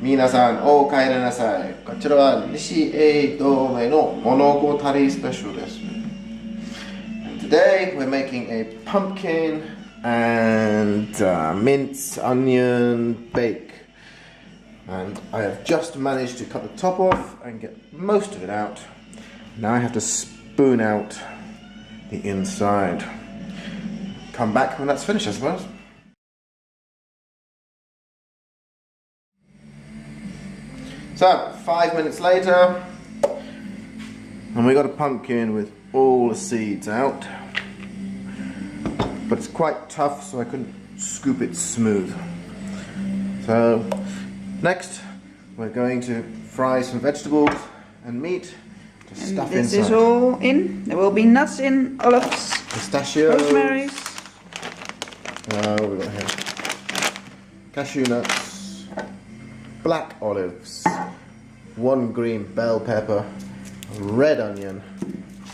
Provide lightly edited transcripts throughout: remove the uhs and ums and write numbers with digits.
皆さんお帰りなさい。こちらは西英同盟の物語スペシャルです。Today we're making a pumpkin and mince onion bake. And I have just managed to cut the top off and get most of it out. Now I have to spoon out the inside. Come back when that's finished, I suppose. So, 5 minutes later, and we got a pumpkin with all the seeds out. But it's quite tough, so I couldn't scoop it smooth. So, next, we're going to fry some vegetables and meat to stuff inside. This is all in. There will be nuts in, olives, pistachios, rosemary. What have we got here? Cashew nuts, black olives, 1 green bell pepper, red onion,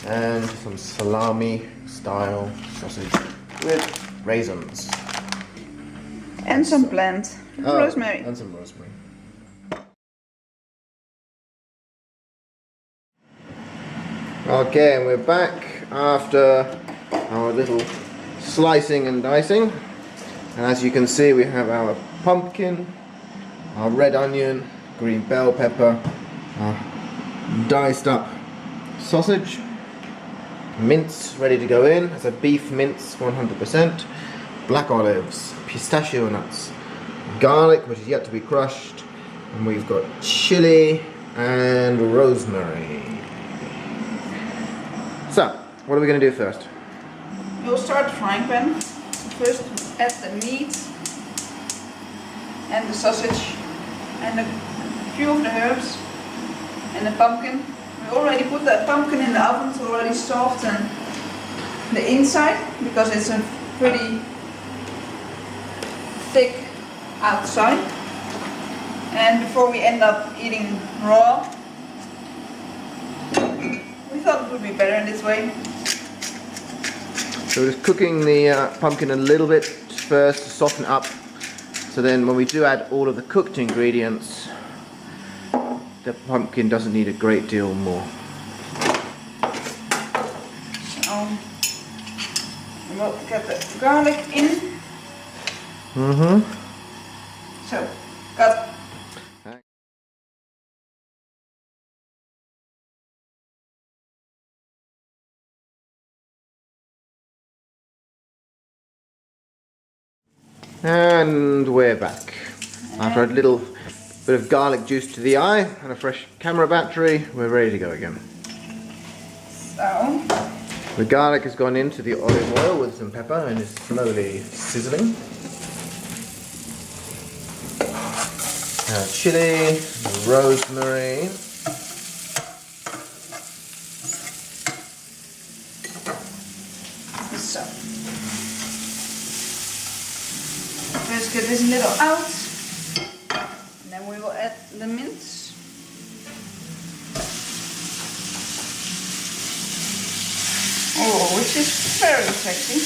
and some salami style sausage with raisins. And some plant rosemary. And some rosemary. Okay, and we're back after our little slicing and dicing. And as you can see, we have our pumpkin, our red onion, green bell pepper, our diced up sausage, mince ready to go in. It's a beef mince 100%, black olives, pistachio nuts, garlic which is yet to be crushed, and we've got chili and rosemary. So, what are we going to do first? We'll start the frying pan. First add the meat and the sausage and a few of the herbs and the pumpkin. We already put the pumpkin in the oven to already soften the inside because it's a pretty thick outside. And before we end up eating raw, we thought it would be better in this way. So we're just cooking the pumpkin a little bit first to soften up, so then when we do add all of the cooked ingredients, the pumpkin doesn't need a great deal more. So we'll get the garlic in. So, cut. And we're back. After a little bit of garlic juice to the eye and a fresh camera battery, we're ready to go again. So, the garlic has gone into the olive oil with some pepper and is slowly sizzling. Chili, rosemary. So, first get this little out, and then we will add the mince. Oh, which is very sexy.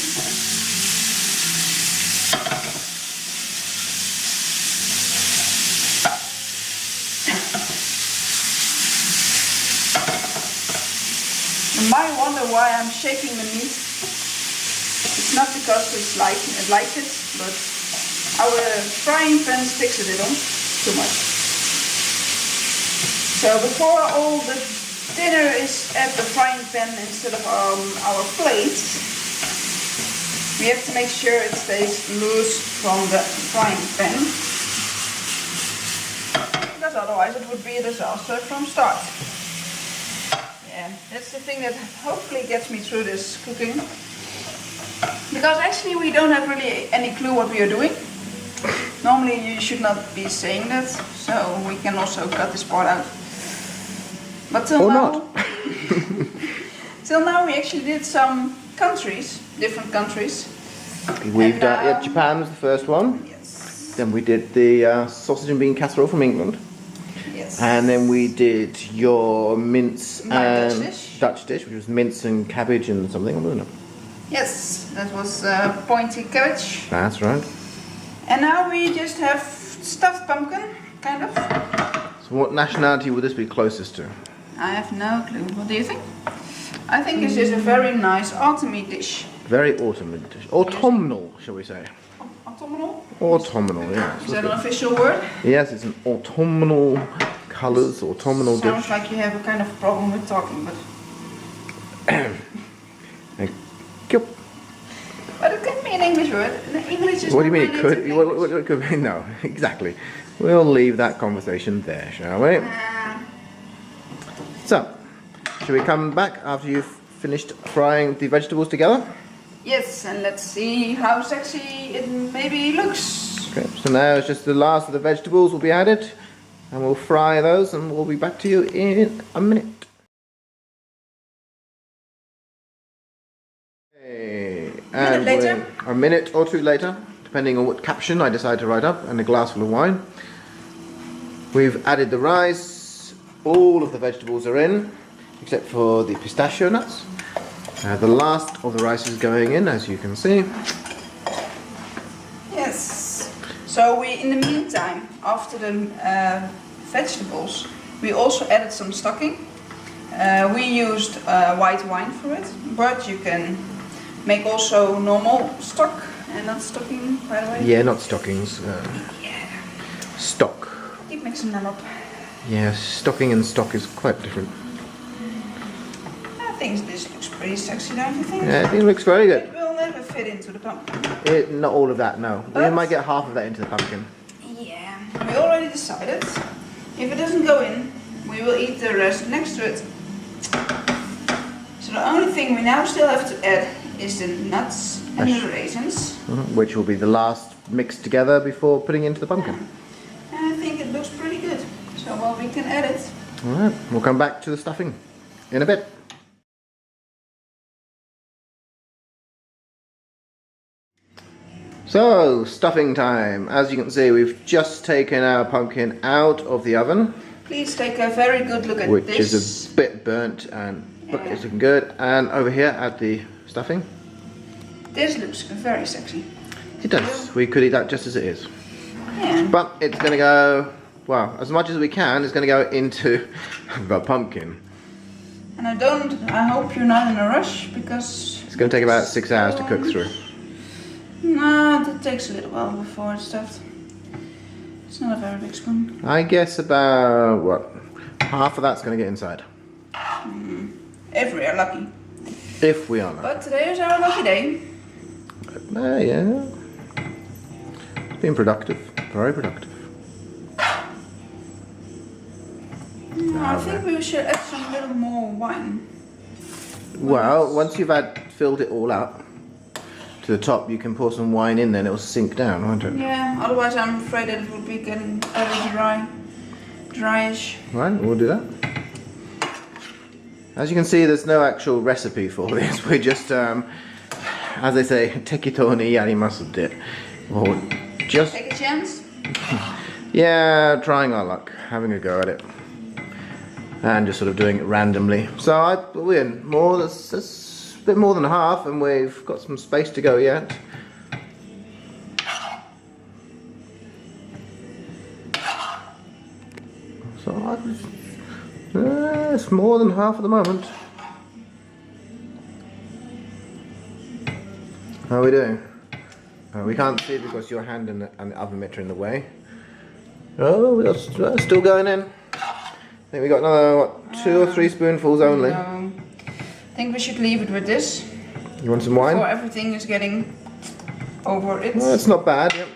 You might wonder why I'm shaking the meat. It's not because we like it, but our frying pan sticks a little too much. So before all the dinner is at the frying pan instead of our plates, we have to make sure it stays loose from the frying pan, because otherwise it would be a disaster from start. Yeah, that's the thing that hopefully gets me through this cooking, because actually we don't have really any clue what we are doing. Normally you should not be saying that, so we can also cut this part out. But till now, till now we actually did some countries, different countries. We've done, Japan was the first one. Yes. Then we did the sausage and bean casserole from England. Yes. And then we did your mince and Dutch dish, which was mince and cabbage and something, wasn't it? Yes, that was pointy cabbage. That's right. And now we just have stuffed pumpkin, kind of. So what nationality would this be closest to? I have no clue. What do you think? I think this is a very nice autumny dish. Very autumnal dish. Autumnal, shall we say? Autumnal? Autumnal, yes. Is that an official word? Yes, it's an autumnal colours, autumnal dish. Sounds like you have a kind of problem with talking, but... Thank you. But it could be an English word. English is What do you mean it not could? really What it could be? No, exactly. We'll leave that conversation there, shall we? So, shall we come back after you've finished frying the vegetables together? Yes, and let's see how sexy it maybe looks. Okay, so now it's just the last of the vegetables will be added, and we'll fry those, and we'll be back to you in a minute. Okay, and later. a minute or two later, depending on what caption I decide to write up, and a glass full of wine. We've added the rice, all of the vegetables are in, except for the pistachio nuts. The last of the rice is going in, as you can see. Yes. So we, in the meantime, after the vegetables, we also added some stocking. We used white wine for it, but you can make also normal stock and not stocking, by the way. Yeah, not stockings. Yeah. Stock. Keep mixing them up. Yeah, stocking and stock is quite different. I think this looks pretty sexy, don't you think? Yeah, I think it looks very good. It will never fit into the pumpkin. Not all of that, no. We But- might get half of that into the pumpkin. Yeah, we already decided. If it doesn't go in, we will eat the rest next to it. So the only thing we now still have to add is the nuts and the raisins. Which will be the last mixed together before putting into the pumpkin. And I think it looks pretty good. So well, we can add it. Alright, we'll come back to the stuffing in a bit. So, stuffing time. As you can see, we've just taken our pumpkin out of the oven, Please take a very good look at which this. is a bit burnt and but it's looking good. And over here at the stuffing, This looks very sexy. it does. We could eat that just as it is. Yeah. But it's going to go, well, as much as we can, it's going to go into the pumpkin. And I hope you're not in a rush because... It's going to take about 6 hours to cook through. No, that takes a little while before it's stuffed. It's not a very big spoon. I guess about, what, half of that's going to get inside. If we are lucky. If we are lucky. But today is our lucky day. Yeah. Been productive. Very productive. I think we should add some little more wine. Well, once you've filled it all up to the top, you can pour some wine in, then it'll sink down, won't it? Yeah, otherwise I'm afraid that it would be getting very dryish. Right, we'll do that. As you can see, there's no actual recipe for this. We just, as they say, tekitoni yarimasu de. Or just, Take a chance. yeah, trying our luck, having a go at it. And just sort of doing it randomly. So we're in that's a bit more than half, and we've got some space to go yet. So it's more than half at the moment. How are we doing? We can't see it because your hand and the oven mitt are in the way. Oh, we're still going in. I think we got another, what, 2 or 3 spoonfuls only. No. I think we should leave it with this. You want some wine? Before everything is getting over it. Well, it's not bad. Yep.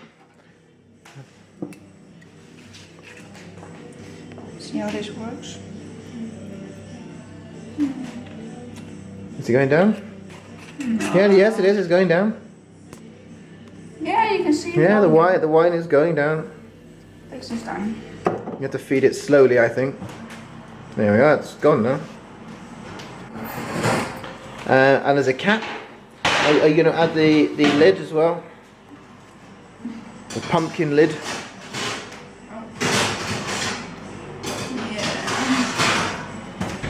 See how this works. Is it going down? No. Yeah, yes it is, it's going down. Yeah, you can see it. Yeah, the wine is going down. Takes some time. You have to feed it slowly, I think. There we go, it's gone now. And there's a cap. Are you going to add the lid as well? The pumpkin lid. Yeah.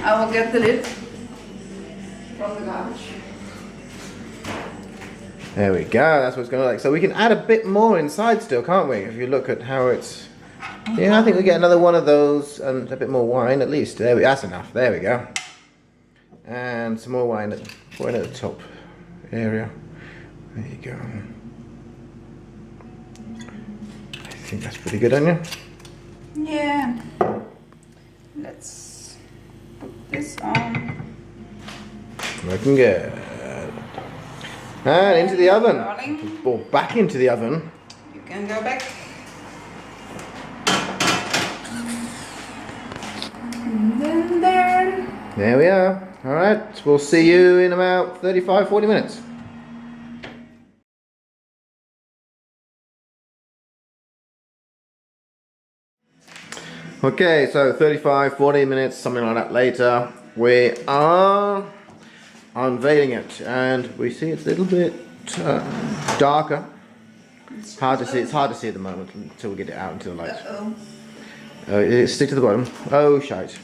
I will get the lid from the garbage. There we go, that's what it's going to look like. So we can add a bit more inside still, can't we? If you look at how it's Yeah, I think we get another one of those and a bit more wine at least. There we, that's enough. There we go. And some more wine at the top area. There you go. I think that's pretty good, Anya. Yeah. Let's put this on. Looking good. And into the oven. Darling. Or back into the oven. You can go back. And then there. There we are. Alright, we'll see you in about 35-40 minutes. Okay, so 35-40 minutes, something like that later, we are unveiling it, and we see it's a little bit darker. It's hard to see at the moment until we get it out into the light. Stick to the bottom. Oh, shite.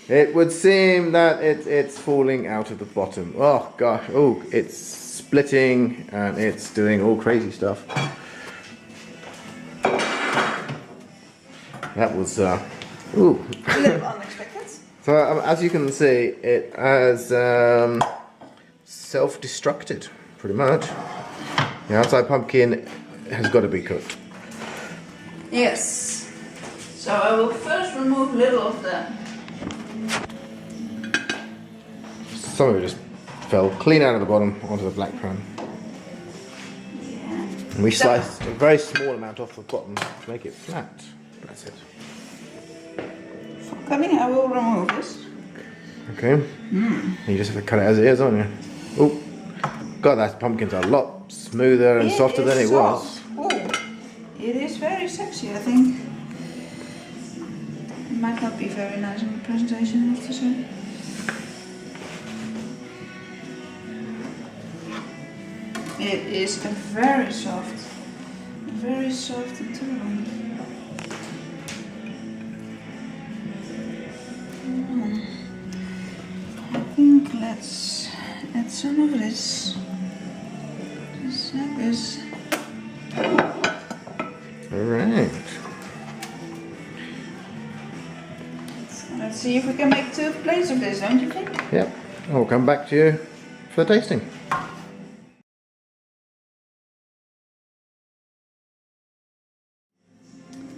It would seem that it's falling out of the bottom. Oh gosh, oh, it's splitting and it's doing all crazy stuff. That was, ooh. A little unexpected. So as you can see, it has self-destructed, pretty much. The outside pumpkin has got to be cooked. Yes. So I will first remove a little of the... Some of it just fell clean out of the bottom onto the black pan. Yeah. And we sliced a very small amount off the bottom to make it flat. That's it. For cutting, I will remove this. Okay. You just have to cut it as it is, don't you? Oh, God, that pumpkin's a lot smoother and softer than it was. Oh, it is very sexy, I think. It might not be very nice in the presentation, I have to say. It is very soft and tender. I think let's add some of this. Just like this. Alright. Let's see if we can make 2 plates of this, don't you think? Yep. I'll come back to you for the tasting.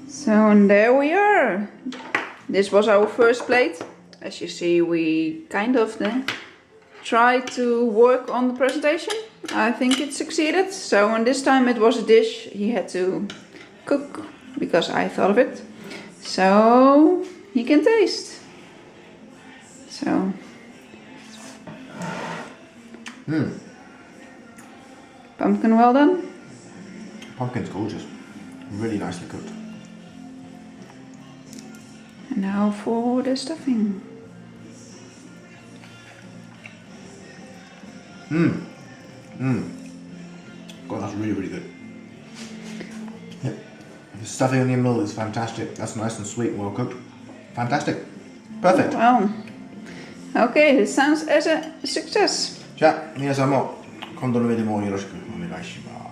So, and there we are. This was our first plate. As you see, we kind of tried to work on the presentation. I think it succeeded. So, and this time it was a dish he had to cook because I thought of it. So, he can taste. So. Pumpkin well done. Pumpkin's gorgeous. Really nicely cooked. And now for the stuffing. God, that's really, really good. Yep. The stuffing in the middle is fantastic. That's nice and sweet and well cooked. Fantastic. Perfect. Well, okay, this sounds as a success. じゃあ皆さんも今度の上でもよろしくお願いします。